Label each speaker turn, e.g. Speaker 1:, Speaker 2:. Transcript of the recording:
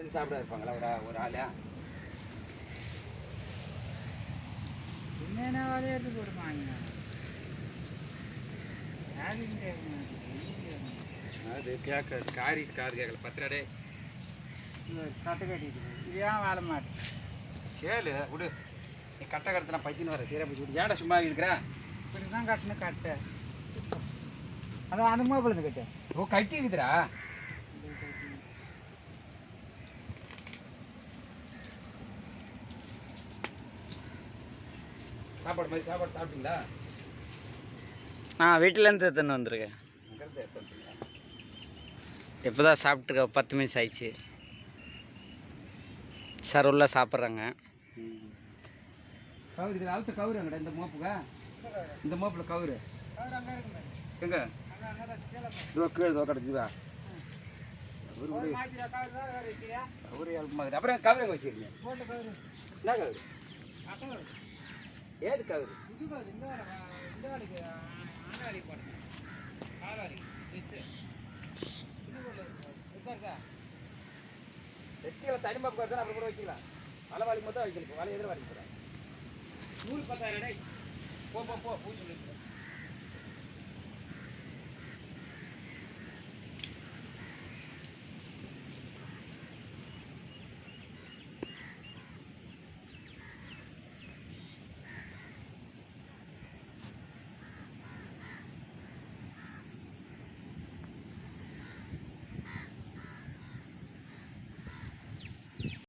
Speaker 1: சேர்ந்து சாப்பிட இருப்பாங்களா ஒரு ஆளா?
Speaker 2: என்னென்ன விளையாட்டு போடுவாங்க
Speaker 1: அது கேட்க கார் கேட்கல 10 ரூபாடே
Speaker 2: கட்டு கட்டிட்டு இது ஏன் வேலை மாட்டு
Speaker 1: கேளு விடு. நீ கட்டை கட்டலாம் பைத்தின்னு வர சீரா போச்சு விடு. ஏடா சும்மா இருக்கிறேன்
Speaker 2: இப்படி தான் கட்டணும் கட்டை அதான் அனுமா பொழுது கட்டு
Speaker 1: ஓ கட்டி இருக்குதுடா. சாப்பாடு மாதிரி சாப்பாடு சாப்பிட்டீங்களா?
Speaker 3: வீட்டிலேருந்து எடுத்துன்னு வந்திருக்கேன். இப்போ தான் சாப்பிட்டுருக்க 10 நிமிஷம் ஆயிடுச்சு. சார் உள்ள சாப்பிட்றாங்க.
Speaker 1: கவுரு இதில் அவுத்த கவுரு அங்கடா இந்த மோப்புங்க. இந்த மோப்பில் கவுரு எங்க கீழே கிடக்குதா? கவுரு மாதிரி அப்புறம் கவுரு எங்கே வச்சுருக்கீங்க? என்ன கவுரு? ஏது கவுரு? வச்சுக்கலாம் தனிமாப்பு தான் அப்புறம் கூட வச்சுக்கலாம். வலை வாலிக்கு மொத்தம் வைக்கணும். வலை எதிர வாலிக்கு போகிறேன். 100 10,000 போ பூ சொல்லி